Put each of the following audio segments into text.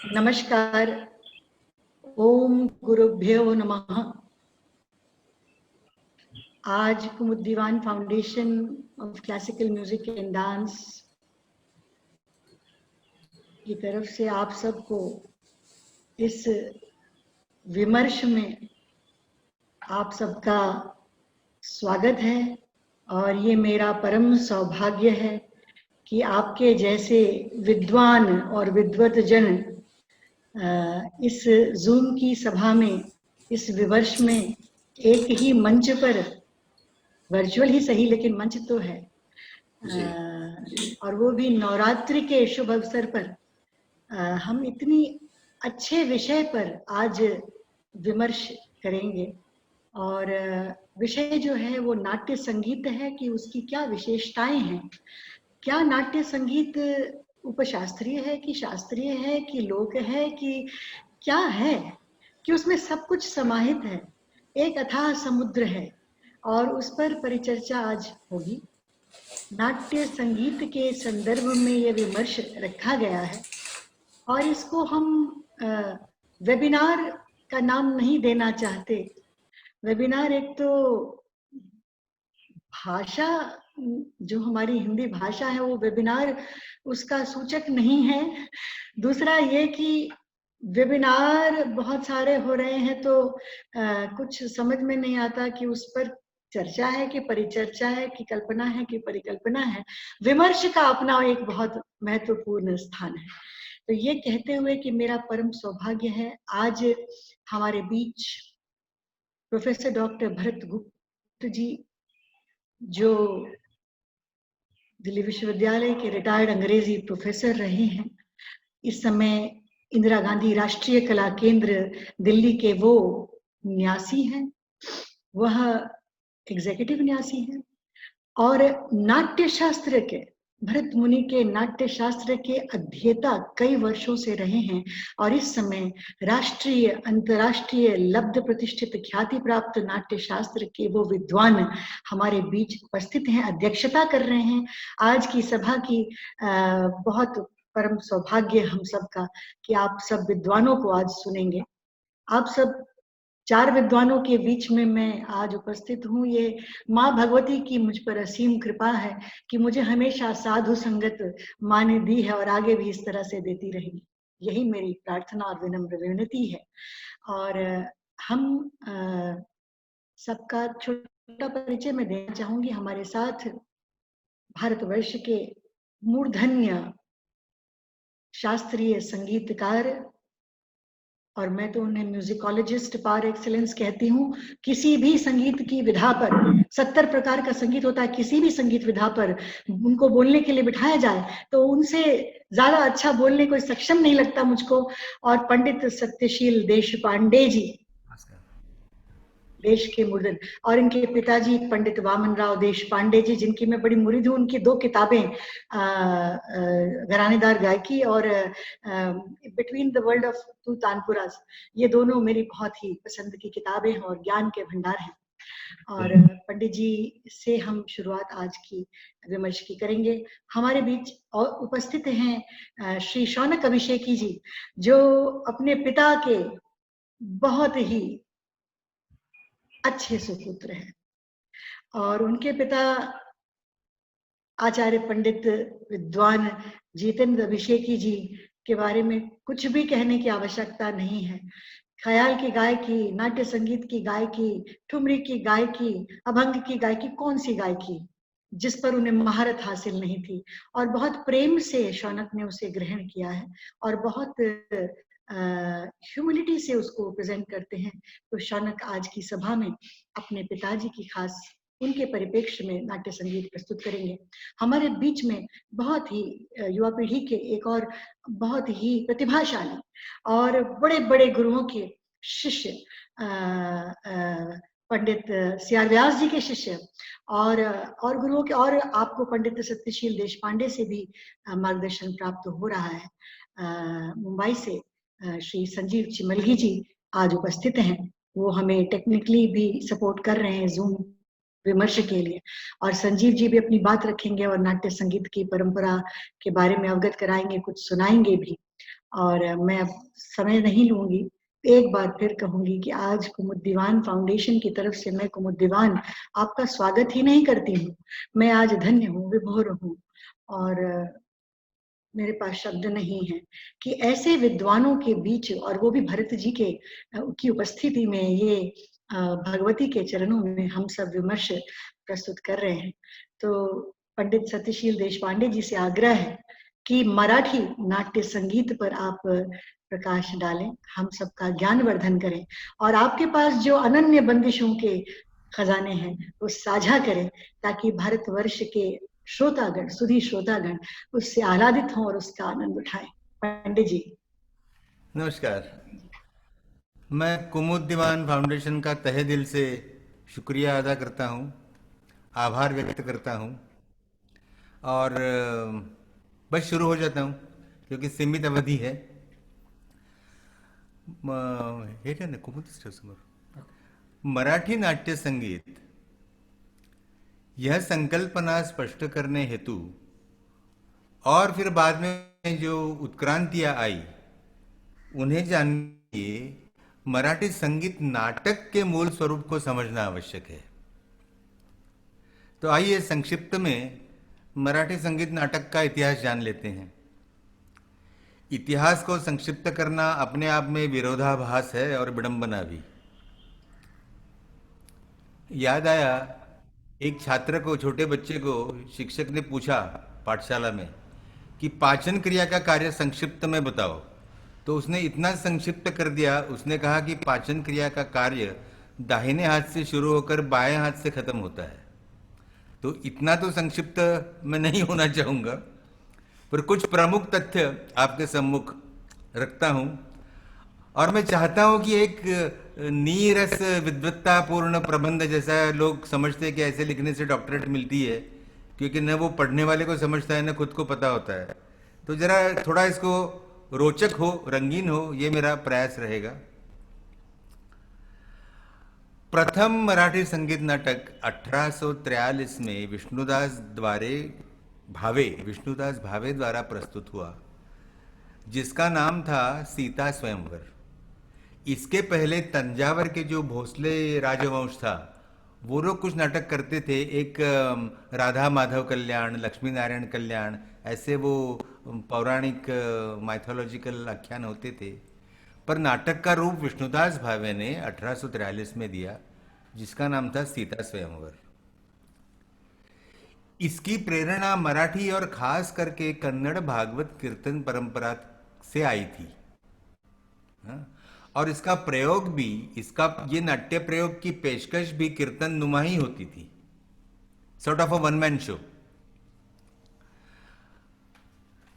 नमस्कार। ओम गुरुभ्यो नमः। आज Kumuddiwan foundation of classical music and dance की तरफ से आप सबको इस विमर्श में आप सबका स्वागत है और ये मेरा परम सौभाग्य है कि आपके जैसे विद्वान और विद्वत जन इस जूम की सभा में, इस विमर्श में एक ही मंच पर, वर्चुअल ही सही लेकिन मंच तो है, और वो भी नवरात्रि के शुभ अवसर पर हम इतनी अच्छे विषय पर आज विमर्श करेंगे। और विषय जो है वो नाट्य संगीत है कि उसकी क्या विशेषताएं हैं, क्या नाट्य संगीत उपशास्त्रीय है कि शास्त्रीय है कि लोक है कि क्या है, कि उसमें सब कुछ समाहित है, एक अथाह समुद्र है और उस पर परिचर्चा आज होगी। नाट्य संगीत के संदर्भ में यह विमर्श रखा गया है और इसको हम वेबिनार का नाम नहीं देना चाहते। वेबिनार एक तो भाषा, जो हमारी हिंदी भाषा है वो वेबिनार उसका सूचक नहीं है। दूसरा ये कि वेबिनार बहुत सारे हो रहे हैं तो कुछ समझ में नहीं आता कि उस पर चर्चा है कि परिचर्चा है कि कल्पना है कि परिकल्पना है। विमर्श का अपना एक बहुत महत्वपूर्ण स्थान है। तो ये कहते हुए कि मेरा परम सौभाग्य है आज हमारे बीच प्रोफेसर डॉक्टर भरत गुप्त जी, जो दिल्ली विश्वविद्यालय के रिटायर्ड अंग्रेजी प्रोफेसर रहे हैं, इस समय इंदिरा गांधी राष्ट्रीय कला केंद्र दिल्ली के वो न्यासी हैं, वह एग्जीक्यूटिव न्यासी हैं और नाट्य शास्त्र के, भरत मुनि के नाट्य शास्त्र के अध्येता कई वर्षों से रहे हैं और इस समय राष्ट्रीय अंतर्राष्ट्रीय लब्ध प्रतिष्ठित ख्याति प्राप्त नाट्य शास्त्र के वो विद्वान हमारे बीच उपस्थित हैं, अध्यक्षता कर रहे हैं आज की सभा की। बहुत परम सौभाग्य हम सबका कि आप सब विद्वानों को आज सुनेंगे। आप सब 4 विद्वानों के बीच में मैं आज उपस्थित हूँ। ये माँ भगवती की मुझ पर असीम कृपा है कि मुझे हमेशा साधु संगत माँ ने दी है और आगे भी इस तरह से देती रहेगी, यही मेरी प्रार्थना और विनम्र विनती है। और हम सबका छोटा परिचय मैं देना चाहूंगी। हमारे साथ भारतवर्ष के मूर्धन्य शास्त्रीय संगीतकार, और मैं तो उन्हें म्यूजिकोलॉजिस्ट पार एक्सीलेंस कहती हूँ। किसी भी संगीत की विधा पर 70 प्रकार का संगीत होता है, किसी भी संगीत विधा पर उनको बोलने के लिए बिठाया जाए तो उनसे ज्यादा अच्छा बोलने कोई सक्षम नहीं लगता मुझको। और पंडित सत्यशील देशपांडे जी, देश के मूर्धन, और इनके पिताजी पंडित वामन राव देशपांडे जी, जिनकी मैं बड़ी मुरीद हूँ। उनकी 2 किताबें, घरानेदार गायकी और between the world of two tanpuras, ये दोनों मेरी बहुत ही पसंद की किताबें हैं और ज्ञान के भंडार हैं। और पंडित जी से हम शुरुआत आज की विमर्श की करेंगे। हमारे बीच और उपस्थित हैं श्री शौनक अभिषेकी जी, जो अपने पिता के बहुत ही अच्छे सुपुत्र हैं और उनके पिता आचार्य पंडित विद्वान जितेंद्र अभिषेकी जी के बारे में कुछ भी कहने की आवश्यकता नहीं है। ख्याल की गायकी, नाट्य संगीत की गायकी, ठुमरी की गायकी, अभंग की गायकी, कौन सी गायकी जिस पर उन्हें महारत हासिल नहीं थी, और बहुत प्रेम से शौनक ने उसे ग्रहण किया है और बहुत ह्यूमिलिटी से उसको प्रेजेंट करते हैं। तो शौनक आज की सभा में अपने पिताजी की खास उनके परिप्रेक्ष्य में नाट्य संगीत प्रस्तुत करेंगे। हमारे बीच में बहुत ही युवा पीढ़ी के एक और बहुत ही प्रतिभाशाली और बड़े बड़े गुरुओं के शिष्य, पंडित सीआर व्यास जी के शिष्य और गुरुओं के, और आपको पंडित सत्यशील देशपांडे से भी मार्गदर्शन प्राप्त हो रहा है। मुंबई से श्री संजीव चिमलगी जी आज उपस्थित हैं। वो हमें टेक्निकली भी सपोर्ट कर रहे हैं जूम विमर्श के लिए, और संजीव जी भी अपनी बात रखेंगे और नाट्य संगीत की परंपरा के बारे में अवगत कराएंगे, कुछ सुनाएंगे भी। और मैं अब समय नहीं लूँगी। एक बार फिर कहूँगी कि आज कुमुद्दीवान फाउंडेशन की तरफ से मैं कुमुद्दीवान आपका स्वागत ही नहीं करती हूँ। मैं आज धन्य हूँ, विभोर हूँ और मेरे पास शब्द नहीं है कि ऐसे विद्वानों के बीच और वो भी भरत जी के की उपस्थिति में ये भगवती के चरणों में हम सब विमर्श प्रस्तुत कर रहे हैं। तो पंडित सत्यशील देशपांडे जी से आग्रह है कि मराठी नाट्य संगीत पर आप प्रकाश डालें, हम सबका ज्ञानवर्धन करें और आपके पास जो अनन्य बंदिशों के खजाने हैं वो साझा करें ताकि भारतवर्ष के श्रोतागण, सुधी श्रोतागण उससे आह्लादित हों और उसका आनंद उठाएं। पंडित जी। नमस्कार। मैं कुमुद्दीवान फाउंडेशन का तहे दिल से शुक्रिया अदा करता हूँ, आभार व्यक्त करता हूँ और बस शुरू हो जाता हूँ क्योंकि सीमित अवधि है। हे ना कुमुद समोर मराठी नाट्य संगीत यह संकल्पना स्पष्ट करने हेतु और फिर बाद में जो उत्क्रांतियाँ आई उन्हें जानने के लिए मराठी संगीत नाटक के मूल स्वरूप को समझना आवश्यक है। तो आइए संक्षिप्त में मराठी संगीत नाटक का इतिहास जान लेते हैं। इतिहास को संक्षिप्त करना अपने आप में विरोधाभास है और विडंबना भी। याद आया, एक छात्र को, छोटे बच्चे को शिक्षक ने पूछा पाठशाला में कि पाचन क्रिया का कार्य संक्षिप्त में बताओ। तो उसने इतना संक्षिप्त कर दिया, उसने कहा कि पाचन क्रिया का कार्य दाहिने हाथ से शुरू होकर बाएं हाथ से खत्म होता है। तो इतना तो संक्षिप्त मैं नहीं होना चाहूँगा, पर कुछ प्रमुख तथ्य आपके सम्मुख रखता हूँ और मैं चाहता हूँ कि एक नीरस विद्वत्तापूर्ण प्रबंध जैसा लोग समझते हैं कि ऐसे लिखने से डॉक्टरेट मिलती है, क्योंकि न वो पढ़ने वाले को समझता है न खुद को पता होता है। तो जरा थोड़ा इसको रोचक हो, रंगीन हो, ये मेरा प्रयास रहेगा। प्रथम मराठी संगीत नाटक 1843 में विष्णुदास भावे द्वारा प्रस्तुत हुआ, जिसका नाम था सीता स्वयंवर। इसके पहले तंजावर के जो भोसले राजवंश था वो लोग कुछ नाटक करते थे। एक राधा माधव कल्याण, लक्ष्मी नारायण कल्याण, ऐसे वो पौराणिक माइथोलॉजिकल आख्यान होते थे। पर नाटक का रूप विष्णुदास भावे ने 1843 में दिया, जिसका नाम था सीता स्वयंवर। इसकी प्रेरणा मराठी और खास करके कन्नड़ भागवत कीर्तन परंपरा से आई थी। हाँ? और इसका प्रयोग भी, ये नाट्य प्रयोग की पेशकश भी कीर्तन नुमा ही होती थी, sort of a one man show.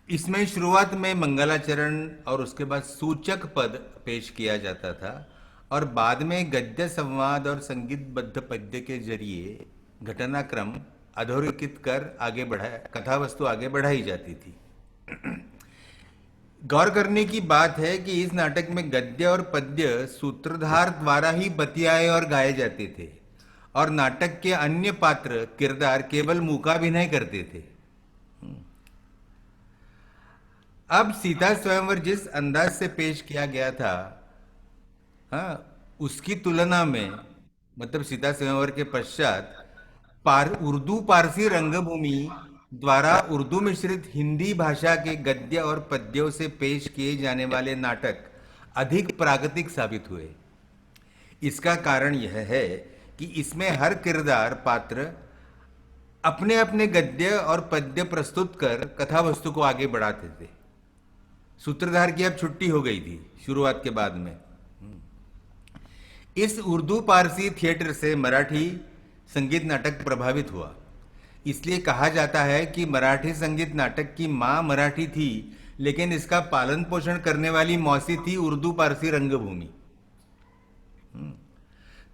इसमें शुरुआत में मंगलाचरण और उसके बाद सूचक पद पेश किया जाता था और बाद में गद्य संवाद और संगीतबद्ध पद्य के जरिए घटनाक्रम अधोरेखित कर आगे बढ़ाया, कथा वस्तु आगे बढ़ाई जाती थी। गौर करने की बात है कि इस नाटक में गद्य और पद्य सूत्रधार द्वारा ही बतियाए और गाए जाते थे और नाटक के अन्य पात्र किरदार केवल मूकाभिनय करते थे। अब सीता स्वयंवर जिस अंदाज से पेश किया गया था, हाँ, उसकी तुलना में, मतलब सीता स्वयंवर के पश्चात उर्दू पारसी रंगभूमि द्वारा उर्दू मिश्रित हिंदी भाषा के गद्य और पद्यों से पेश किए जाने वाले नाटक अधिक प्राकृतिक साबित हुए। इसका कारण यह है कि इसमें हर किरदार पात्र अपने अपने गद्य और पद्य प्रस्तुत कर कथा वस्तु को आगे बढ़ाते थे। सूत्रधार की अब छुट्टी हो गई थी शुरुआत के बाद में। इस उर्दू पारसी थिएटर से मराठी संगीत नाटक प्रभावित हुआ। इसलिए कहा जाता है कि मराठी संगीत नाटक की मां मराठी थी, लेकिन इसका पालन पोषण करने वाली मौसी थी उर्दू पारसी रंगभूमि।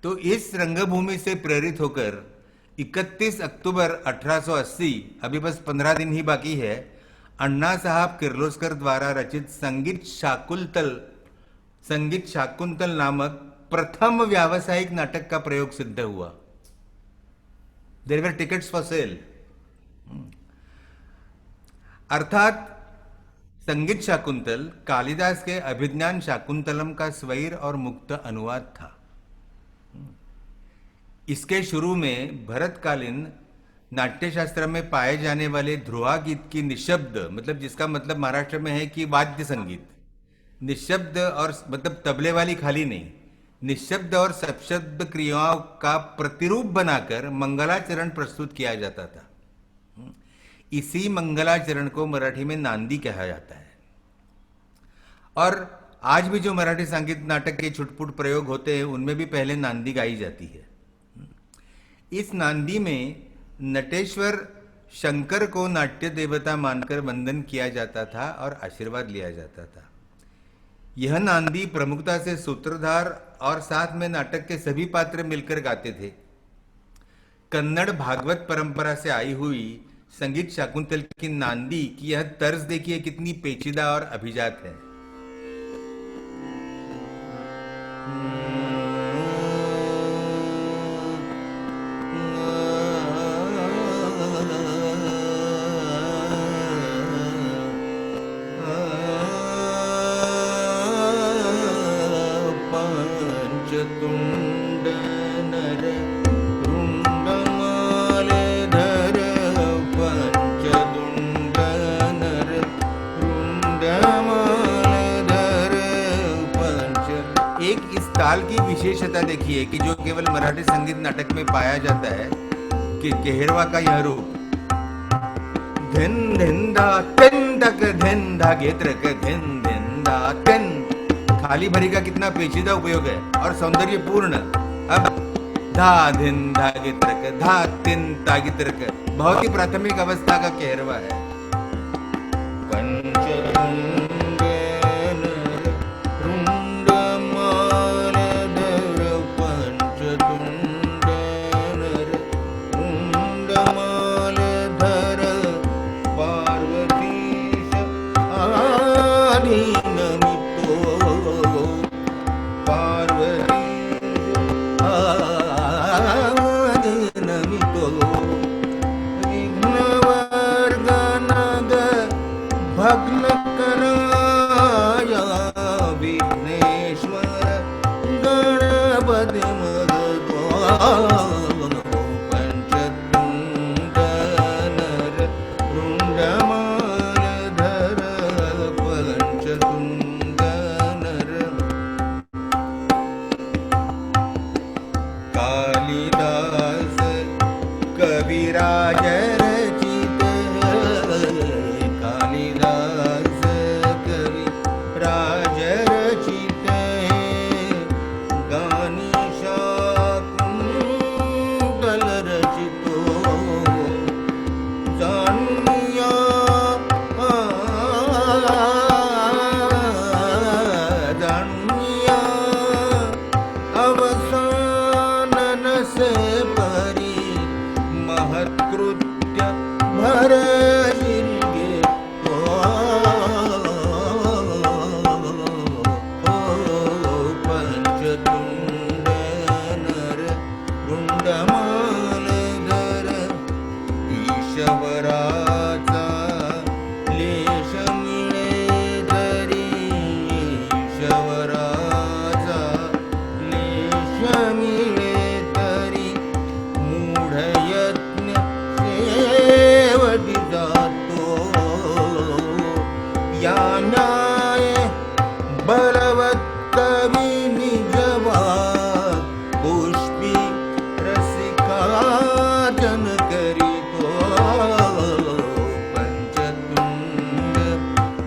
तो इस रंगभूमि से प्रेरित होकर 31 अक्टूबर 1880, अभी बस 15 दिन ही बाकी है, अन्ना साहब किर्लोस्कर द्वारा रचित संगीत शाकुंतल नामक प्रथम व्यावसायिक नाटक का प्रयोग सिद्ध हुआ। There were tickets for sale. अर्थात संगीत शाकुंतल कालिदास के अभिज्ञान शाकुंतलम का स्वैर और मुक्त अनुवाद था। इसके शुरू में भरतकालीन नाट्यशास्त्र में पाए जाने वाले ध्रुवा गीत की निशब्द, मतलब जिसका मतलब महाराष्ट्र में है कि वाद्य संगीत, निशब्द और मतलब तबले वाली खाली नहीं, निशब्द और सशब्द क्रियाओं का प्रतिरूप बनाकर मंगलाचरण प्रस्तुत किया जाता था। इसी मंगलाचरण को मराठी में नांदी कहा जाता है। और आज भी जो मराठी संगीत नाटक के छुटपुट प्रयोग होते हैं उनमें भी पहले नांदी गाई जाती है। इस नांदी में नटेश्वर शंकर को नाट्य देवता मानकर वंदन किया जाता था और आशीर्वाद लिया जाता था। यह नांदी प्रमुखता से सूत्रधार और साथ में नाटक के सभी पात्र मिलकर गाते थे। कन्नड़ भागवत परंपरा से आई हुई संगीत शाकुंतल की नांदी की यह तर्ज देखिए कितनी पेचीदा और अभिजात है। ताल की विशेषता देखिए कि जो केवल मराठी संगीत नाटक में पाया जाता है कि केहरवा का यह रूप धिन धिंदा तिन तक धिन धागे त्रक धिन धिंदा तिन, खाली भरी का कितना पेचीदा उपयोग है और सौंदर्य पूर्ण। अब धा धिन धागे त्रक धा तिन तागे त्रक बहुत ही प्राथमिक अवस्था का केहरवा है।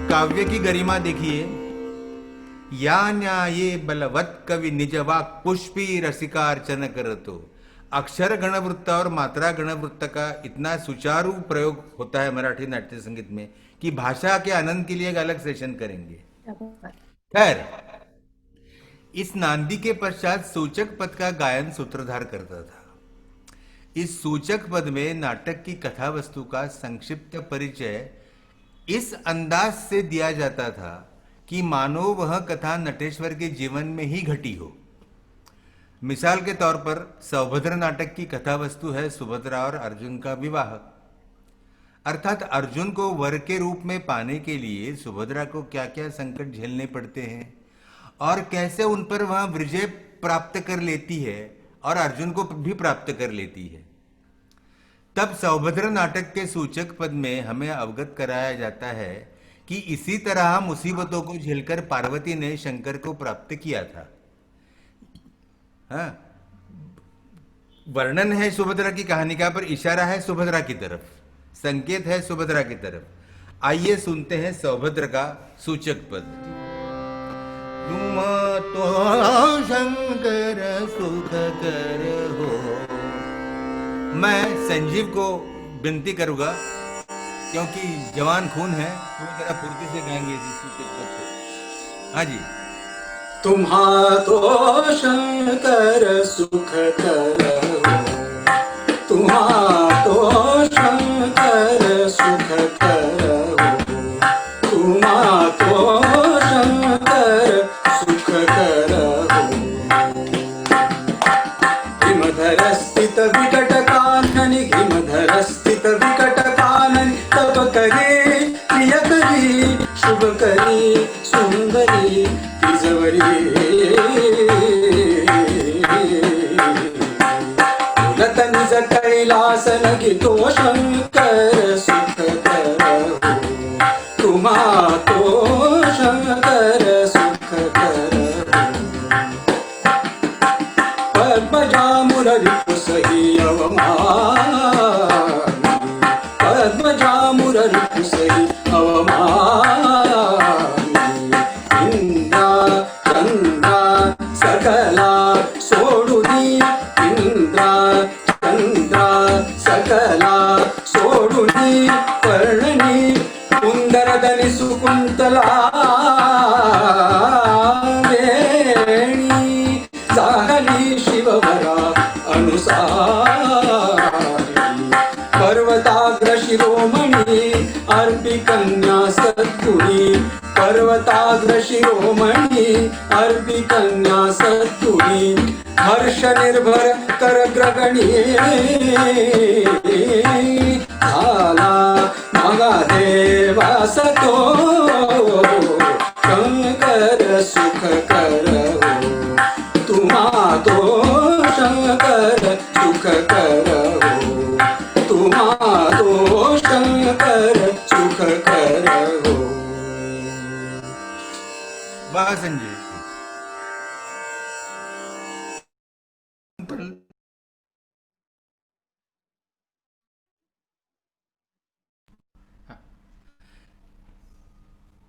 काव्य की गरिमा देखिए। या न्याये बलवत कवि निजवाक पुष्पी रसिकार्चन करतो। अक्षर गणवृत्त और मात्रा गणवृत्त का इतना सुचारू प्रयोग होता है मराठी नाट्य संगीत में कि भाषा के आनंद के लिए एक अलग सेशन करेंगे। खैर, इस नांदी के पश्चात सूचक पद का गायन सूत्रधार करता था। इस सूचक पद में नाटक की कथा वस्तु का संक्षिप्त परिचय इस अंदाज से दिया जाता था कि मानो वह कथा नटेश्वर के जीवन में ही घटी हो। मिसाल के तौर पर सौभद्र नाटक की कथा वस्तु है सुभद्रा और अर्जुन का विवाह। अर्थात अर्जुन को वर के रूप में पाने के लिए सुभद्रा को क्या क्या संकट झेलने पड़ते हैं और कैसे उन पर वह विजय प्राप्त कर लेती है और अर्जुन को भी प्राप्त कर लेती है। तब सौभद्र नाटक के सूचक पद में हमें अवगत कराया जाता है कि इसी तरह मुसीबतों को झेलकर पार्वती ने शंकर को प्राप्त किया था। हाँ, वर्णन है सुभद्रा की कहानी का, पर इशारा है सुभद्रा की तरफ, संकेत है सुभद्रा की तरफ। आइए सुनते हैं सौभद्र का सूचक पद। तुम तो शंकर सुख कर हो। मैं संजीव को विनती करूंगा, क्योंकि जवान खून है, पूरी तरह फुर्ती से गाएंगे इस सूचक पद को। हाँ जी। तुम्हा तो शंकर सुख कर हो, तुम्हा तो शंकर सुख कर हो, तुम्हा तो शंकर सुख कर हो। हिमधर स्थित विकट काननि, हिमधर स्थित विकट काननि, तप करे प्रिय करी शुभ करी सुंदरी तिजवरी। उलत निज कैलास लगी तो शंकर सुख कर हो, तुम्हा तो शंकर सुख कर हो। पद्मजा मुररिपु सही अवमानी, पद्मजा मुररिपु सही अवमानी। इंद्रा चंद्रा सकला सोडुनी, इंद्रा चंद्रा सकला सोडुनी। पर्णनी कुंदरदनि सुकुंतला वेणी, जागली शिववरा अनुसारी। पर्वताग्र शिरोमणी अर्पी कन्या सद्गुणी, पर्वताग्र शिरोमणी अर्पी कन्या सद्गुणी। हर्ष निर्भर कर ग्रगणी, झाला मगा देवास तो शंकर सुख कर हो, तुम्हा तो शंकर सुख कर हो, तुम्हा तो शंकर सुख कर हो। वाह संजय।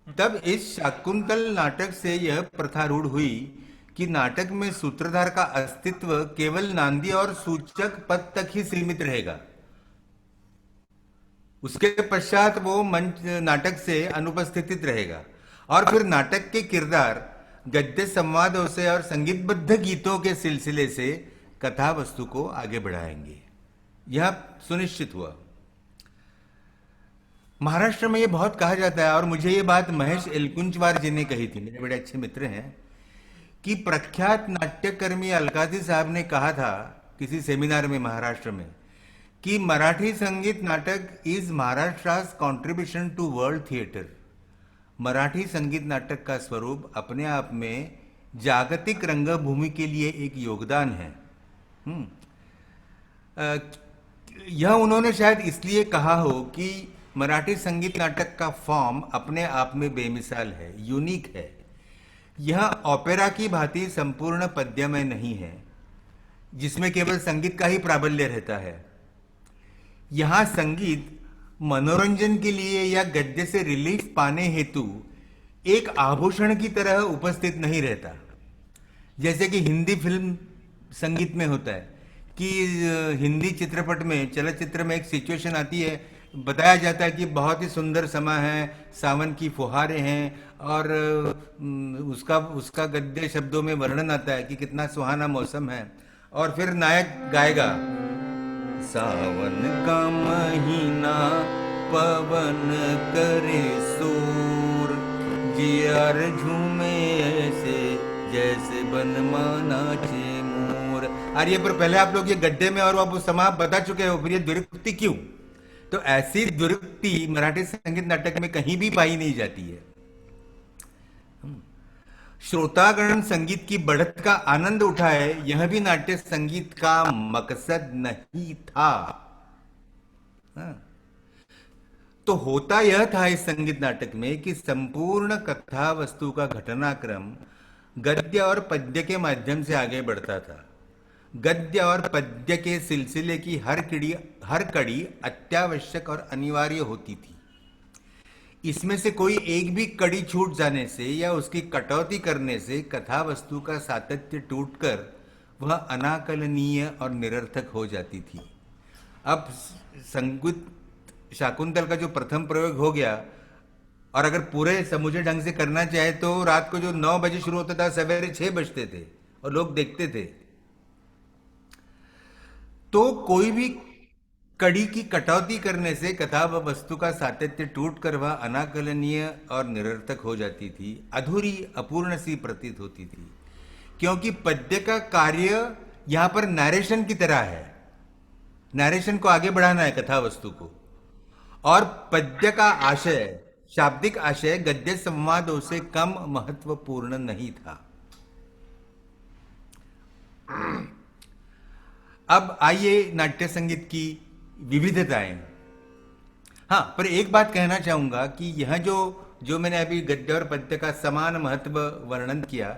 तब इस शाकुंतल नाटक से यह प्रथा रूढ़ हुई कि नाटक में सूत्रधार का अस्तित्व केवल नांदी और सूचक पद तक ही सीमित रहेगा। उसके पश्चात वो मंच नाटक से अनुपस्थित रहेगा और फिर नाटक के किरदार गद्य संवादों से और संगीतबद्ध गीतों के सिलसिले से कथा वस्तु को आगे बढ़ाएंगे। यह सुनिश्चित हुआ। महाराष्ट्र में ये बहुत कहा जाता है, और मुझे ये बात महेश एलकुंचवार जी ने कही थी, मेरे बड़े अच्छे मित्र हैं, कि प्रख्यात नाट्यकर्मी अलकाजी साहब ने कहा था किसी सेमिनार में महाराष्ट्र में कि मराठी संगीत natak is Maharashtra's contribution to world theatre. Marathi संगीत नाटक का स्वरूप अपने आप में जागतिक रंगभूमि के लिए एक योगदान है। यह उन्होंने शायद इसलिए कहा हो कि मराठी संगीत नाटक का फॉर्म अपने आप में बेमिसाल है, यूनिक है। यह ओपेरा की भांति संपूर्ण पद्यमय नहीं है जिसमें केवल संगीत का ही प्राबल्य रहता है। यहां संगीत मनोरंजन के लिए या गद्य से रिलीफ पाने हेतु एक आभूषण की तरह उपस्थित नहीं रहता, जैसे कि हिंदी फिल्म संगीत में होता है कि हिंदी चित्रपट में, चलचित्र में एक सिचुएशन आती है, बताया जाता है कि बहुत ही सुंदर समय है, सावन की फुहारें हैं, और उसका गद्य शब्दों में वर्णन आता है कि कितना सुहाना मौसम है, और फिर नायक गाएगा, सावन का महीना पवन करे शोर, जियार झूमे ऐसे जैसे बनमाना चे मोर। अरे पर पहले आप लोग ये गड्ढे में और आप उस समय बता चुके हो, फिर ये द्विरुक्ति क्यों? तो ऐसी दुर्गति मराठी संगीत नाटक में कहीं भी पाई नहीं जाती है। श्रोतागण संगीत की बढ़त का आनंद उठाए, यह भी नाट्य संगीत का मकसद नहीं था। हाँ। तो होता यह था इस संगीत नाटक में कि संपूर्ण कथा वस्तु का घटनाक्रम गद्य और पद्य के माध्यम से आगे बढ़ता था। गद्य और पद्य के सिलसिले की हर कड़ी अत्यावश्यक और अनिवार्य होती थी। इसमें से कोई एक भी कड़ी छूट जाने से या उसकी कटौती करने से कथा वस्तु का सातत्य टूटकर वह अनाकलनीय और निरर्थक हो जाती थी। अब संगीत शाकुंतल का जो प्रथम प्रयोग हो गया, और अगर पूरे समुचे ढंग से करना चाहे तो रात को जो 9 बजे शुरू होता था, सवेरे 6 बजते थे और लोग देखते थे। तो कोई भी कड़ी की कटौती करने से कथा व वस्तु का सातत्य टूटकर वह अनाकलनीय और निरर्थक हो जाती थी, अधूरी अपूर्ण सी प्रतीत होती थी। क्योंकि पद्य का कार्य यहां पर नरेशन की तरह है, नरेशन को आगे बढ़ाना है कथा वस्तु को, और पद्य का आशय, शाब्दिक आशय गद्य संवादों से कम महत्वपूर्ण नहीं था। अब आइए नाट्य संगीत की विविधताएं। हाँ, पर एक बात कहना चाहूंगा कि यह जो मैंने अभी गद्य और पद्य का समान महत्व वर्णन किया,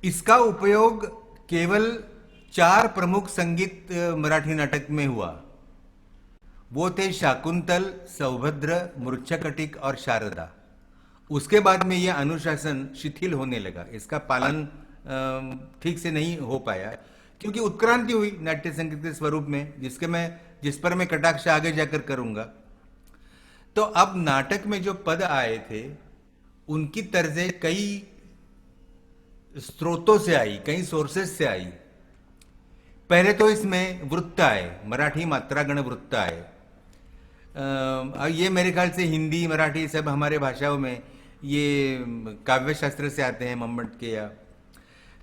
इसका उपयोग केवल 4 प्रमुख संगीत मराठी नाटक में हुआ। वो थे शाकुंतल, सौभद्र, मूर्छकटिक और शारदा। उसके बाद में यह अनुशासन शिथिल होने लगा, इसका पालन ठीक से नहीं हो पाया, क्योंकि उत्क्रांति हुई नाट्य संगीत के स्वरूप में, जिस पर मैं कटाक्ष आगे जाकर करूंगा। तो अब नाटक में जो पद आए थे उनकी तर्जें कई स्रोतों से आई, कई सोर्सेस से आई। पहले तो इसमें वृत्त आए, मराठी मात्रागण वृत्त आए। ये मेरे ख्याल से हिंदी मराठी सब हमारे भाषाओं में ये काव्य शास्त्र से आते हैं, मम्मट के या।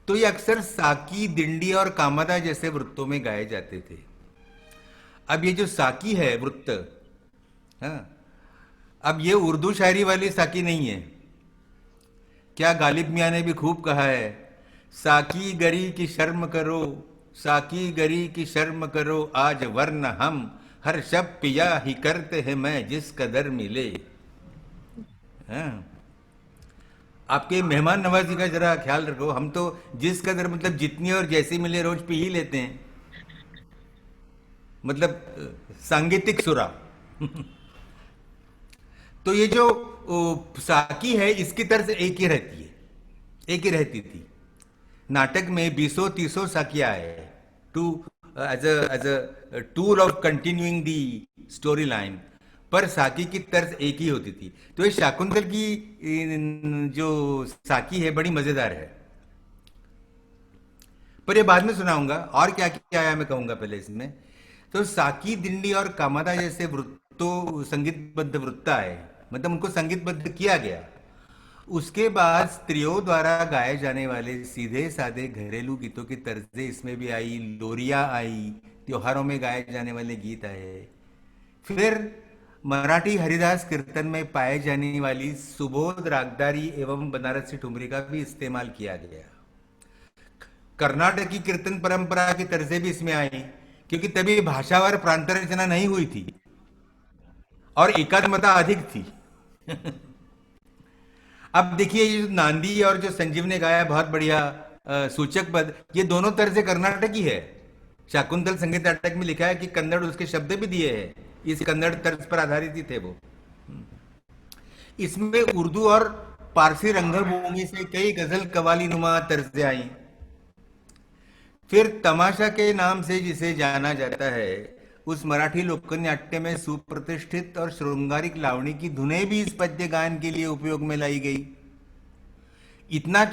तो ये अक्सर साकी, दिंडी और कामदा जैसे वृत्तों में गाए जाते थे। अब ये जो साकी है वृत्त, हाँ, अब ये उर्दू शायरी वाली साकी नहीं है। क्या गालिब मियाँ ने भी खूब कहा है, साकी गरी की शर्म करो, साकी गरी की शर्म करो, आज वरना हम हर शब पिया ही करते हैं मैं जिस कदर मिले। हाँ। आपके मेहमान नवाजी का जरा ख्याल रखो, हम तो जिस कदर मतलब जितनी और जैसी मिले रोज पी ही लेते हैं, मतलब सांगीतिक सुरा। तो ये जो साकी है इसकी तरफ एक ही रहती है, एक ही रहती थी। नाटक में 20-30 साकियां है to as a tool of continuing the story line, पर साकी की तर्ज एक ही होती थी। तो ये शाकुंतल की जो साकी है बड़ी मजेदार है, पर ये बाद में सुनाऊंगा। और क्या क्या आया मैं कहूंगा पहले इसमें। तो साकी, दिंडी और कामादा जैसे वृत्तों, संगीतबद्ध वृत्त आए, मतलब उनको संगीतबद्ध किया गया। उसके बाद स्त्रियों द्वारा गाए जाने वाले सीधे साधे घरेलू गीतों की तर्जें इसमें भी आई, लोरिया आई, त्योहारों में गाए जाने वाले गीत आए। फिर मराठी हरिदास कीर्तन में पाए जाने वाली सुबोध, रागदारी एवं बनारसी ठुमरी का भी इस्तेमाल किया गया। कर्नाटकी कीर्तन परंपरा की तर्जें भी इसमें आई, क्योंकि तभी भाषावार प्रांत रचना नहीं हुई थी और एकात्मता अधिक थी। अब देखिए ये नांदी और जो संजीव ने गाया बहुत बढ़िया सूचक पद, ये दोनों तर्जें कर्नाटकी है। शाकुंतल संगीत नाटक में लिखा है कि कन्नड़ उसके शब्द भी दिए हैं, इस कन्नड़ तर्ज पर आधारित ही थे वो। इसमें उर्दू और पारसी रंगभूमि से कई गजल कवाली नुमा तर्जें आई। फिर तमाशा के नाम से जिसे जाना जाता है, उस मराठी लोकनाट्य में सुप्रतिष्ठित और श्रृंगारिक लावणी की धुनें भी इस पद्य गायन के लिए उपयोग में लाई गई। इतना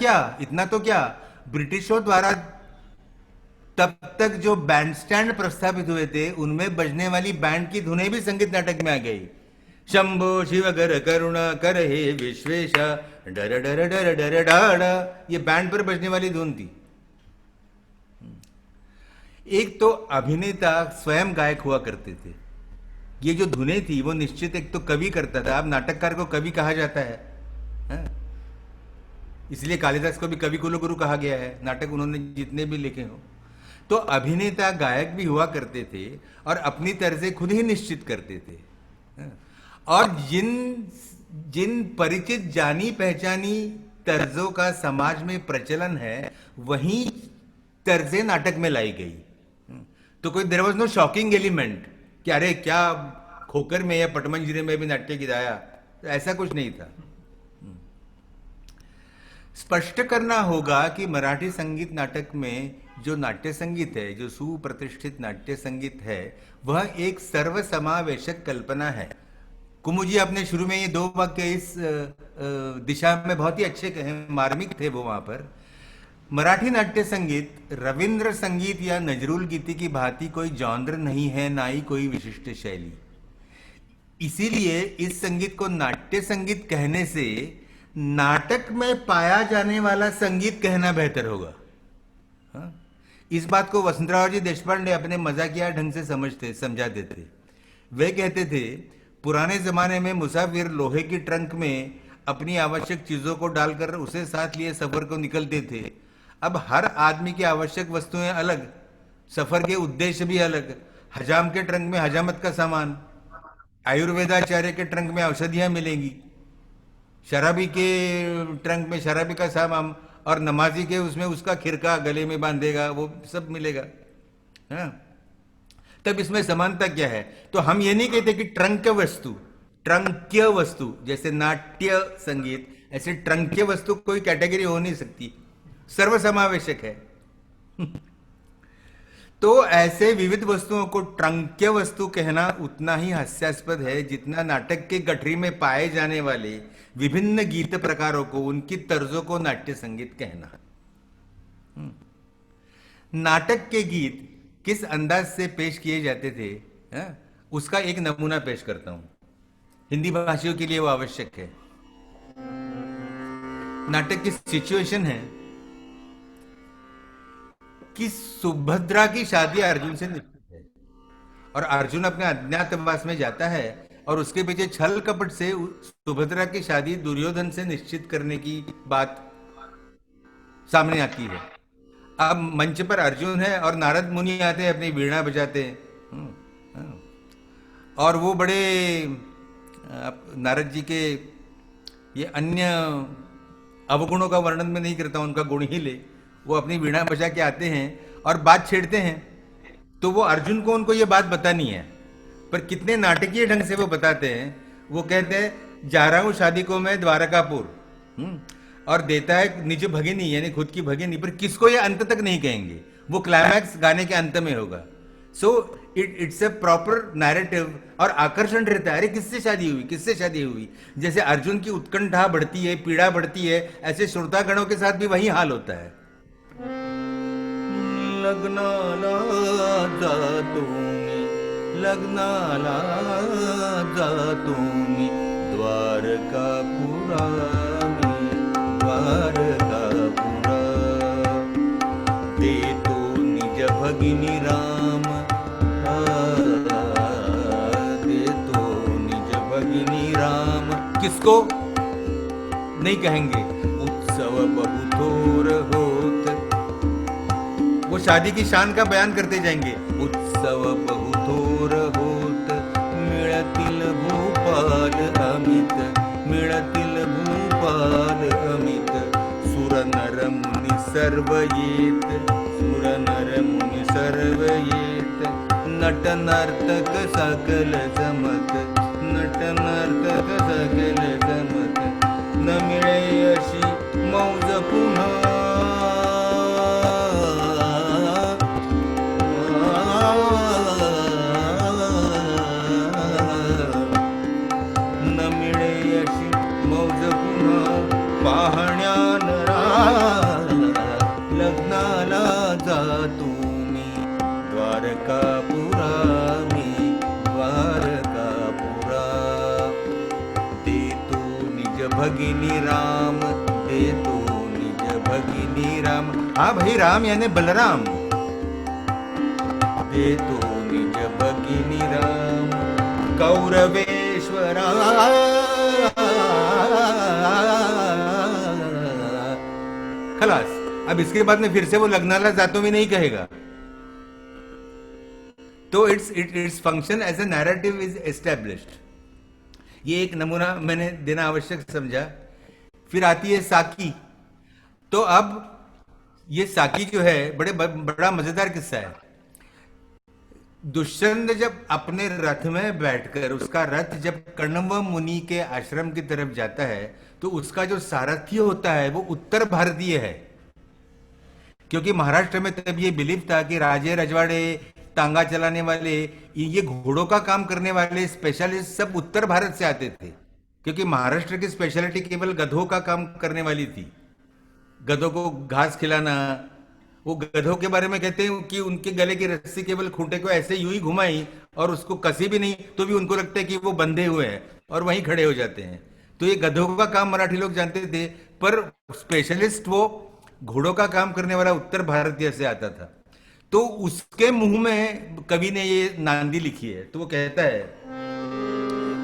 तो क्या, ब्रिटिशों द्वारा तब तक जो बैंड स्टैंड प्रस्थापित हुए थे उनमें बजने वाली बैंड की धुनें भी संगीत नाटक में आ गई। शंभो शिव गर करुणा कर हे विश्वेश डर डर डर डर डाड़ा, ये बैंड पर बजने वाली धुन थी। एक तो अभिनेता स्वयं गायक हुआ करते थे। ये जो धुनें थी वो निश्चित एक तो कवि करता था। अब नाटककार को कवि कहा जाता है, हाँ? इसलिए कालिदास को भी कवि कुलगुरु कहा गया है, नाटक उन्होंने जितने भी लिखे हो। तो अभिनेता गायक भी हुआ करते थे और अपनी तर्जें खुद ही निश्चित करते थे, हाँ? और जिन जिन परिचित जानी पहचानी तर्जों का समाज में प्रचलन है वही तर्जें नाटक में लाई गई। तो कोई there was no shocking element कि अरे क्या खोकर में या पटमंजरी में भी नाट्य गिराया, तो ऐसा कुछ नहीं था। स्पष्ट करना होगा कि मराठी संगीत नाटक में जो नाट्य संगीत है, जो सुप्रतिष्ठित नाट्य संगीत है, वह एक सर्वसमावेशक कल्पना है। कुमु जी आपने शुरू में ये 2 वाक्य इस दिशा में बहुत ही अच्छे कहे, मार्मिक थे वो वहां पर। मराठी नाट्य संगीत रविंद्र संगीत या नजरुल गीति की भांति कोई जॉनर नहीं है, ना ही कोई विशिष्ट शैली। इसीलिए इस संगीत को नाट्य संगीत कहने से नाटक में पाया जाने वाला संगीत कहना बेहतर होगा, हाँ? इस बात को वसंतराव जी देशपांडे अपने मजाकिया ढंग से समझाते थे। वे कहते थे, पुराने जमाने में मुसाफिर लोहे की ट्रंक में अपनी आवश्यक चीजों को डालकर उसे साथ लिए सफर को निकलते थे। अब हर आदमी की आवश्यक वस्तुएं अलग, सफर के उद्देश्य भी अलग। हजाम के ट्रंक में हजामत का सामान, आयुर्वेदाचार्य के ट्रंक में औषधियां मिलेंगी, शराबी के ट्रंक में शराबी का सामान, और नमाजी के उसमें उसका खिरका गले में बांधेगा, वो सब मिलेगा, हाँ? तब इसमें समानता क्या है? तो हम ये नहीं कहते कि ट्रंक वस्तु, ट्रंक्य वस्तु, जैसे नाट्य संगीत, ऐसे ट्रंक्य वस्तु कोई कैटेगरी हो नहीं सकती, सर्वसमावेशक है। तो ऐसे विविध वस्तुओं को ट्रंक्य वस्तु कहना उतना ही हास्यास्पद है जितना नाटक के गठरी में पाए जाने वाले विभिन्न गीत प्रकारों को, उनकी तर्जों को नाट्य संगीत कहना। नाटक के गीत किस अंदाज से पेश किए जाते थे, उसका एक नमूना पेश करता हूं। हिंदी भाषियों के लिए वो आवश्यक है। नाटक की सिचुएशन है कि सुभद्रा की शादी अर्जुन से निश्चित है और अर्जुन अपने अज्ञातवास में जाता है और उसके पीछे छल कपट से सुभद्रा की शादी दुर्योधन से निश्चित करने की बात सामने आती है। अब मंच पर अर्जुन है और नारद मुनि आते हैं, अपनी वीणा बजाते हैं, और वो बड़े नारद जी के ये अन्य अवगुणों का वर्णन में नहीं करता, उनका गुण ही ले, वो अपनी वीणा बजा के आते हैं और बात छेड़ते हैं। तो वो अर्जुन को उनको ये बात बतानी है, पर कितने नाटकीय ढंग से वो बताते हैं। वो कहते हैं, जा रहा हूं शादी को मैं द्वारकापुर, और देता है निज भगिनी, यानी खुद की भगिनी, पर किसको ये अंत तक नहीं कहेंगे, वो क्लाइमैक्स गाने के अंत में होगा। So it's a proper narrative, और आकर्षण रहता है, अरे किससे शादी हुई, किससे शादी हुई। जैसे अर्जुन की उत्कंठा बढ़ती है, पीड़ा बढ़ती है, ऐसे श्रोतागणों के साथ भी वही हाल होता है। लग्नाला जातो मी, लग्नाला जातो मी, द्वारकापुरा मी, द्वारकापुरा, देतो निज भगिनी राम, देतो निज भगिनी राम। किसको नहीं कहेंगे, उत्सव बहुथोर होत, वो शादी की शान का बयान करते जाएंगे। उत्सव बहुथोर होत, मिळतील भूपाल अमित, मिळतील भूपाल अमित, सुर नर मुनि सर्व येत, सुर नर मुनि सर्व येत, नट नर्तक सकल जमत, नट नर्तक सकल जमत, न मिळे अशी मौज पुन्हा, द्वारकापुरा मी, द्वारकापुरा, देतो निज भगिनी राम, देतो निज भगिनी राम। हाँ भाई, राम यानी बलराम, तो निज भगिनी राम कौरवेश्वरा। खलास। अब इसके बाद में फिर से वो लगनाला जातों में नहीं कहेगा। तो its function as a narrative is established. ये एक नमूना मैंने देना आवश्यक समझा। फिर आती है साकी। तो अब ये साकी जो है बड़ा मजेदार किस्सा है। दुष्यंत जब अपने रथ में बैठकर, उसका रथ जब कण्व मुनि के आश्रम की तरफ जाता है, तो उसका जो सारथी होता है वो उत्तर भारतीय है, क्योंकि महाराष्ट्र में तब ये बिलीव था कि राजे रजवाड़े, तांगा चलाने वाले, ये घोड़ों का काम करने वाले स्पेशलिस्ट सब उत्तर भारत से आते थे, क्योंकि महाराष्ट्र की स्पेशलिटी केवल गधों का काम करने वाली थी। गधों को घास खिलाना। वो गधों के बारे में कहते हैं कि उनके गले की रस्सी केवल खूंटे को ऐसे यूं ही घुमाई और उसको कसी भी नहीं, तो भी उनको लगता है कि वो बंधे हुए हैं और वहीं खड़े हो जाते हैं। तो ये गधों का काम मराठी लोग जानते थे, पर स्पेशलिस्ट वो घोड़ों का काम करने वाला उत्तर भारतीय से आता था। तो उसके मुंह में कवि ने ये नांदी लिखी है। तो वो कहता है,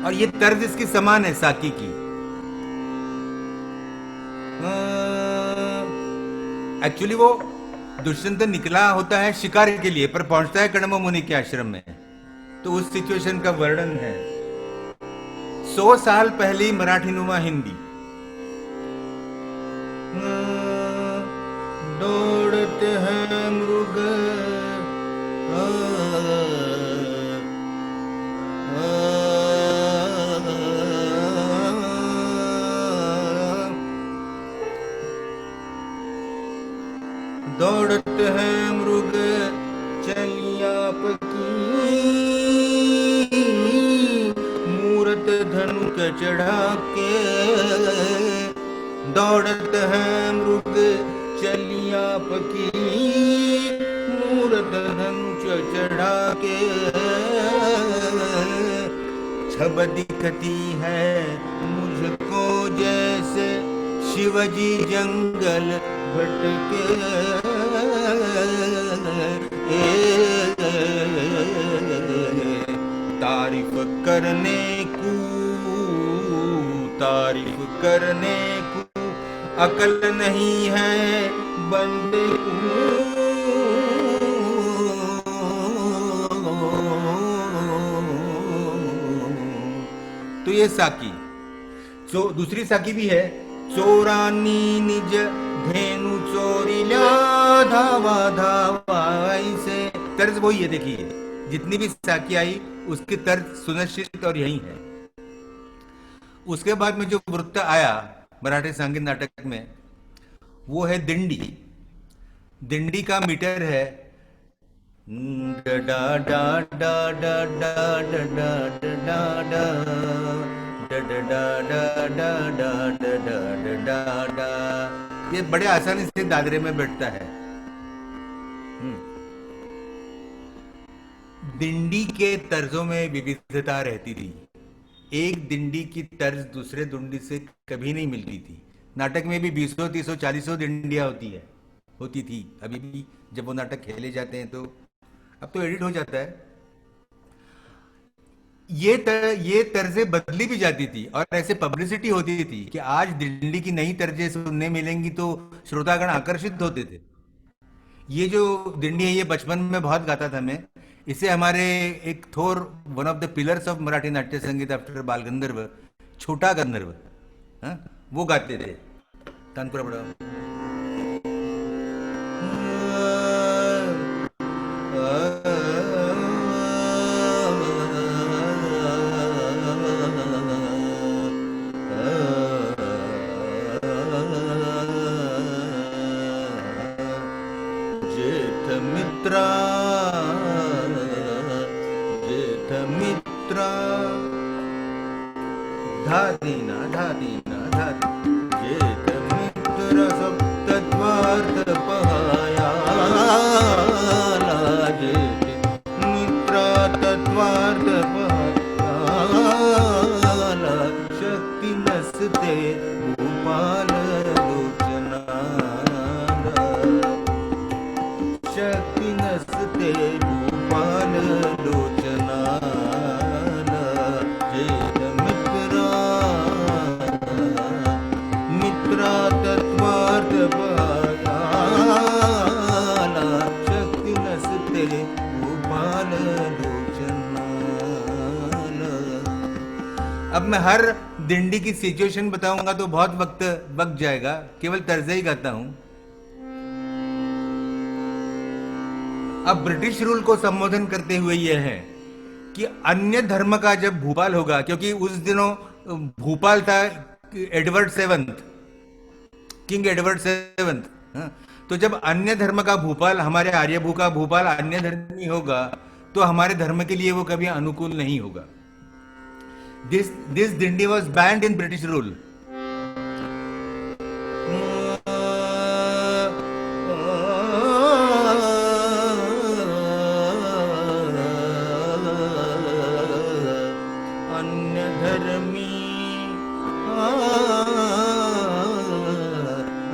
और ये तर्ज इसकी समान है साकी की। एक्चुअली वो दुष्यंत निकला होता है शिकार के लिए, पर पहुंचता है कण्व मुनि के आश्रम में। तो उस सिचुएशन का वर्णन है। 100 साल पहले मराठीनुमा हिंदी। दौड़ते हैं मृग दौड़ते हैं मृग चलिया पकी, मूरत धनुक चढ़ा के। दौड़ते हैं मृग चलिया पकी, मूरत धनुक चढ़ा के। छब दिखती है मुझको जैसे शिवजी जंगल भटके। तारीफ करने को अकल नहीं है बंदे को। तो ये साकी। दूसरी साकी भी है। चोरानी निज धेनु चोरिल्या, धावा धावा ऐसे। तर्ज वही है। देखिए, जितनी भी साकी आई उसकी तर्ज सुनिश्चित और यही है। उसके बाद में जो वृत्त आया मराठी संगीत नाटक में, वो है दिंडी। दिंडी का मीटर है डा डा डा डा डा डा डा डा डा डा। ये बड़े आसानी से दादरे में बैठता है। दिंडी के तर्जों में विविधता रहती थी। एक दिंडी की तर्ज दूसरे दिंडी से कभी नहीं मिलती थी। नाटक में भी 20, 30, 40 दिंडियां होती थी। अभी भी जब वो नाटक खेले जाते हैं तो अब तो एडिट हो जाता है। ये तर्जें बदली भी जाती थी और ऐसे पब्लिसिटी होती थी कि आज दिल्ली की नई तर्जें सुनने मिलेंगी तो श्रोतागण आकर्षित होते थे। ये जो दिंडी है ये बचपन में बहुत गाता था मैं। इसे हमारे एक थोर one of the pillars of Marathi natya sangeet after बाल गंधर्व, छोटा गंधर्व, वो गाते थे। तानपुरा बड़ा मित्रा धादीना धादीना धादी जेठ मित्र सप्तद्वार्थ पहाया जेठ मित्रा तद्वार्थ पहाया शक्ति नसते भूपाल लोचना शक्ति नसते भूपाल अब मैं हर दिंडी की सिचुएशन बताऊंगा तो बहुत वक्त जाएगा, केवल तर्ज ही गाता हूं। अब ब्रिटिश रूल को संबोधन करते हुए यह है कि अन्य धर्म का जब भूपाल होगा, क्योंकि उस दिनों भूपाल था Edward seventh, king Edward seventh. तो जब अन्य धर्म का भूपाल, हमारे आर्यभू का भूपाल अन्य धर्मी होगा, तो हमारे धर्म के लिए वो कभी अनुकूल नहीं होगा। दिस दिंडी was banned in British rule.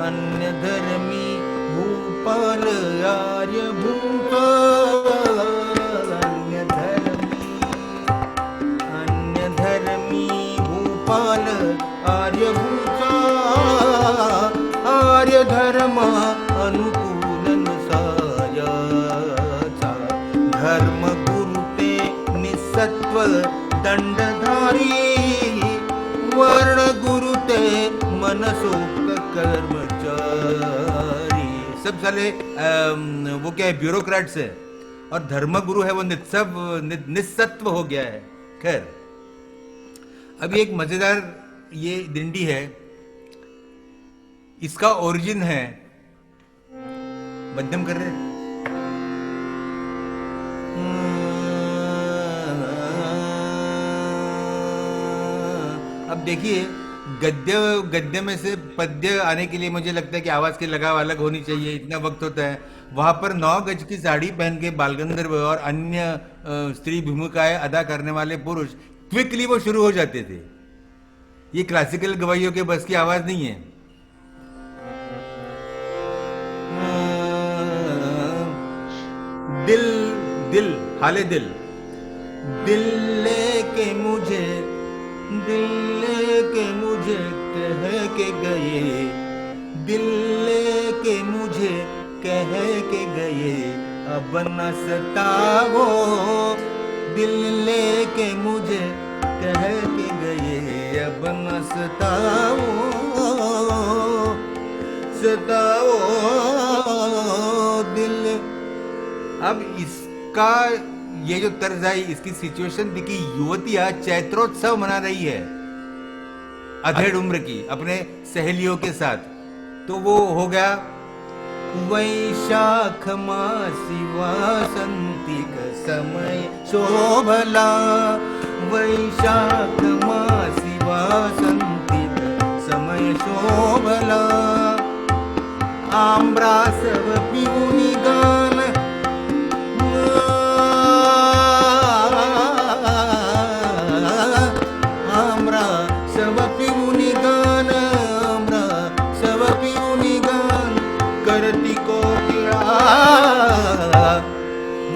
अन्य धर्मी भूपाल आर्यभू का, अन्य धर्मी भूपाल आर्यभू का, आर्य धर्म अनुकूलन सायाचा, धर्म गुरु ते निसत्व दंडधारी, वर्ण गुरु ते मनसोक्त कर्मचारी। सब साले वो क्या है, ब्यूरोक्रेट्स है, और धर्म गुरु है वो निस्सत्व हो गया है। खैर, अभी एक मजेदार ये दिंडी है, इसका ओरिजिन है, मध्यम कर रहे, अब देखिए गद्य में से पद्य आने के लिए मुझे लगता है कि आवाज की लगाव अलग होनी चाहिए, इतना वक्त होता है। वहां पर 9 गज की साड़ी पहन के बालगंधर्व और अन्य स्त्री भूमिकाएं अदा करने वाले पुरुष क्विकली वो शुरू हो जाते थे। ये क्लासिकल गवाइयों के बस की आवाज नहीं है। दिल दिल हाले दिल, दिल लेके मुझे, दिल लेके मुझे कह के गए, दिल लेके मुझे कह के गए, अब न सताओ, दिल लेके मुझे कह के गए, अब न सताओ, सताओ दिल। अब इसका ये जो तर्ज आई, इसकी सिचुएशन थी कि युवतियां चैत्रोत्सव मना रही है अधेड़ उम्र की अपने सहेलियों के साथ। तो वो हो गया वैशाख मासी वासंती का समय शोभला, वैशाख मासी वासंती का समय शोभला, आम्रासव पिऊनी गान,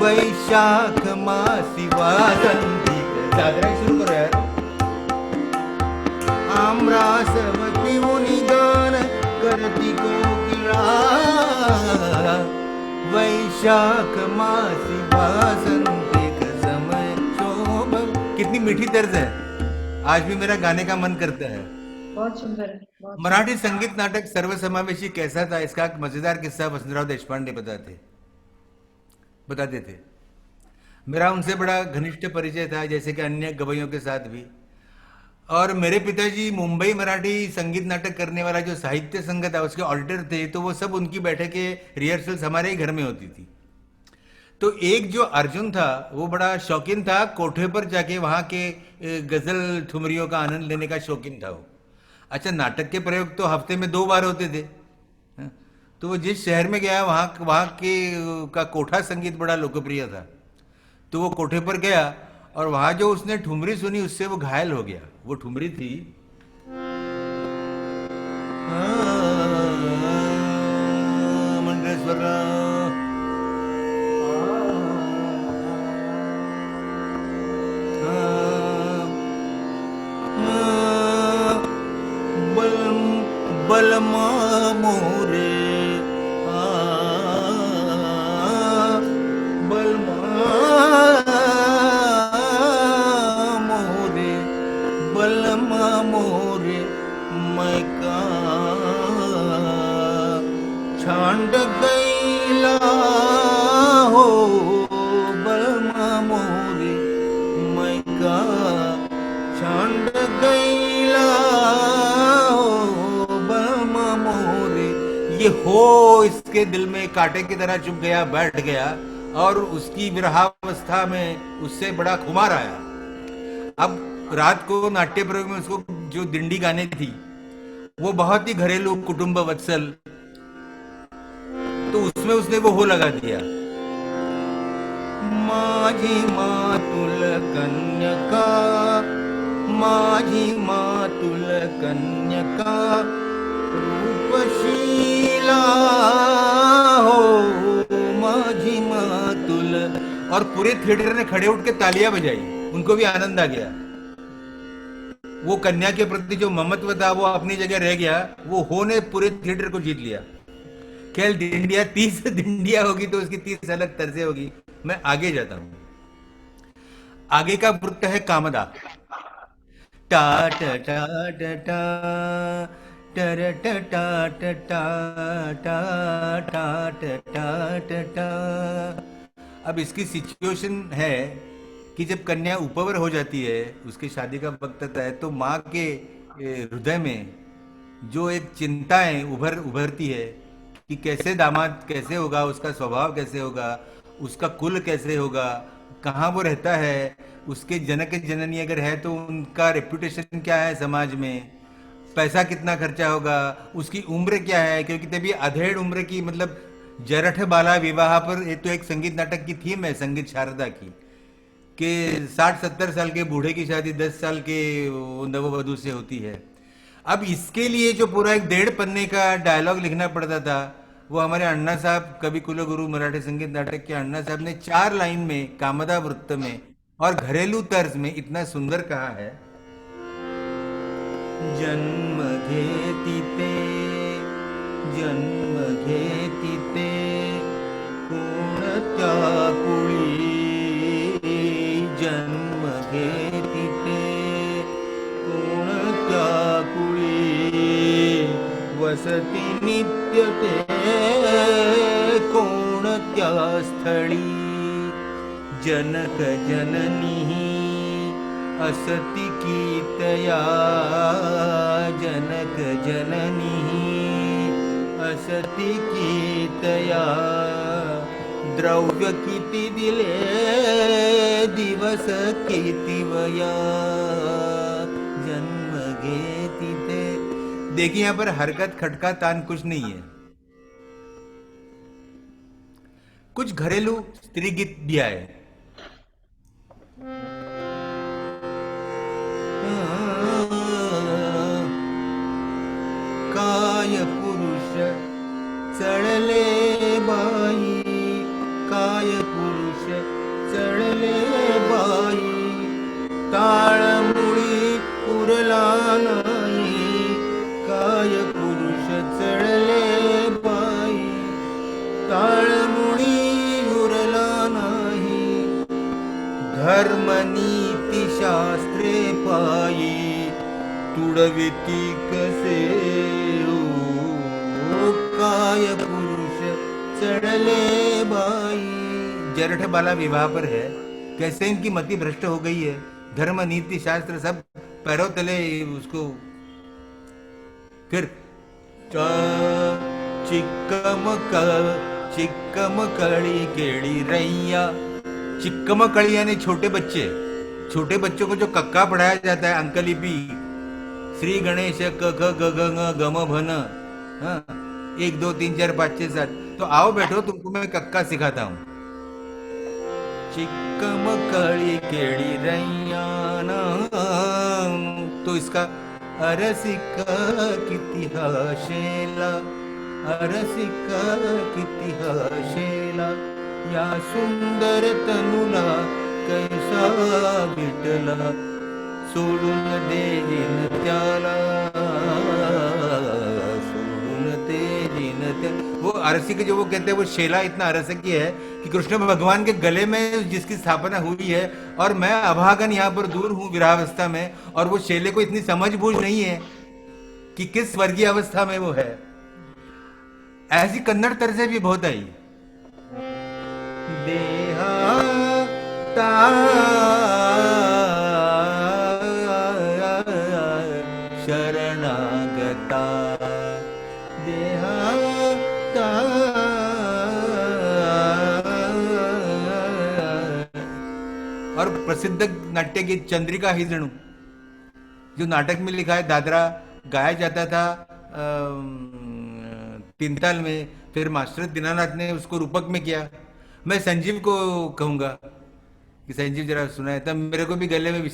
वैशाख मासी वासंती, जागरण शुरू करो यार, आम्रासव पिऊनी गान करती कोकिला, वैशाख मासी वासंती का समय शोभल। कितनी मीठी तर्ज है, आज भी मेरा गाने का मन करता है। बहुत सुंदर है, बहुत मराठी संगीत नाटक सर्वसमावेशी कैसा था, इसका एक मजेदार किस्सा वसंतराव देशपांडे बताते थे। मेरा उनसे बड़ा घनिष्ठ परिचय था, जैसे कि अन्य गवैयों के साथ भी। और मेरे पिताजी मुंबई मराठी संगीत नाटक करने वाला जो साहित्य संघ था उसके ऑडिटर थे, तो वो सब उनकी बैठकें रिहर्सल्स हमारे ही घर में होती थी। तो एक जो अर्जुन था वो बड़ा शौकीन था, कोठे पर जाके वहाँ के गजल ठुमरियों का आनंद लेने का शौकीन था वो। अच्छा, नाटक के प्रयोग तो हफ्ते में 2 बार होते थे। तो वो जिस शहर में गया वहाँ के का कोठा संगीत बड़ा लोकप्रिय था। तो वो कोठे पर गया और वहाँ जो उसने ठुमरी सुनी उससे वो घायल हो गया। वो ठुमरी थी मंडलेश्वर बलमा मोरे बलमा मोरे बल छांड गैला हो बलमा मोरे मैं का छांड गैला हो बलमा मोरे। ये हो इसके दिल में कांटे की तरह चुभ गया, बैठ गया, और उसकी विरहावस्था में उससे बड़ा खुमार आया। अब रात को नाट्य प्रयोग में उसको जो दिंडी गाने थी वो बहुत ही घरेलू कुटुंब वत्सल, तो उसमें उसने वो हो लगा दिया। माझी मातुल कन्यका, माझी मातुल कन्यका रूपशीला हो माझी मातुल। और पूरे थिएटर ने खड़े उठ के तालियां बजाई, उनको भी आनंद आ गया। वो कन्या के प्रति जो ममत्व था वो अपनी जगह रह गया। वो हो ने पूरे थिएटर को जीत लिया। खेल दिंडिया 30 दिंडिया होगी तो उसकी 30 अलग तर्जें होगी। मैं आगे जाता हूं। आगे का वृत्त है कामदा। टा टा टा टा टा टर टा टा टा टा टा टा टा टा। अब इसकी सिचुएशन है कि जब कन्या उपवर हो जाती है, उसकी शादी का वक्त आता है, तो माँ के हृदय में जो एक चिंताएं उभरती है कि कैसे दामाद कैसे होगा, उसका स्वभाव कैसे होगा, उसका कुल कैसे होगा, कहाँ वो रहता है, उसके जनक जननी अगर है तो उनका रेपुटेशन क्या है समाज में, पैसा कितना खर्चा होगा, उसकी उम्र क्या है, क्योंकि तभी अधेड़ उम्र की, मतलब जरठ बाला विवाह पर ये तो एक संगीत नाटक की थीम है संगीत शारदा की, कि 60-70 साल के बूढ़े की शादी 10 साल के नववधू से होती है। अब इसके लिए जो पूरा एक 1.5 पन्ने का डायलॉग लिखना पड़ता था, वो हमारे अण्णा साहब, कवि कुलगुरु मराठी संगीत नाटक के अण्णा साहब ने 4 लाइन में कामदा वृत्त में और घरेलू तर्ज में इतना सुंदर कहा है। जन्म घेती ते, जन्म घेती ते कोणत्या कुळी, जन्म घेती ते कोणत्या कुळी, वसती नित्य ते कोणत्या स्थळी, जनक जननी असती कीतया, जनक जननी असती कीतया, द्रव्य किती दिले दिवस किती वया, जन्म घेती ते। देखिए यहां पर हरकत खटका तान कुछ नहीं है, कुछ घरेलू स्त्री गीत दिया है। काय पुरुष चढले बाई, काय पुरुष चढले बाई, ताळमुळी उरला नाही, काय पुरुष चढले बाई, ताळमुळी उरला नाही, धर्मनीती शास्त्रे पायी तुडविती कसे हो, काय पुरुष चढ़ले बाई। जरठ बाला विवाह पर है, कैसे इनकी मति भ्रष्ट हो गई है, धर्म नीति शास्त्र सब पैरों तले उसको। फिर चिक्कमकड़ी केड़ी रैया, चिक्कमकड़ी यानी छोटे बच्चे, छोटे बच्चों को जो कक्का पढ़ाया जाता है, अंकलिपि, श्री गणेश क ख ग घ ङ गम भन, 1 2 3 4 5 6 7, तो आओ बैठो तुमको मैं कक्का सिखाता हूँ। चिक्कमकड़ी केड़ी रैयाना, तो इसका अरसिका कितिहाशेला, अरसिका कितिहाशेला, या सुंदर तनुला कैसा विटला, सोडून देईन त्याला, सोडून देईन त्या। वो अरसी के जो वो कहते हैं, वो शेला इतना अरसकी है कि कृष्ण भगवान के गले में जिसकी स्थापना हुई है, और मैं अभागन यहाँ पर दूर हूँ विरावस्था में, और वो शेले को इतनी समझ बूझ नहीं है कि किस स्वर्गीय अवस्था में वो है। ऐसी कन्नड़ तर्जें भी बहुत आई। देहाता शरणागता देहाता। और प्रसिद्ध नाट्य गीत चंद्रिका ही जणु, जो नाटक में लिखा है, दादरा गाया जाता था तीन ताल में, फिर मास्टर दीनानाथ ने उसको रूपक में किया। मैं संजीव को कहूंगा कि संजीव जरा सुनाए, तब मेरे को भी गले में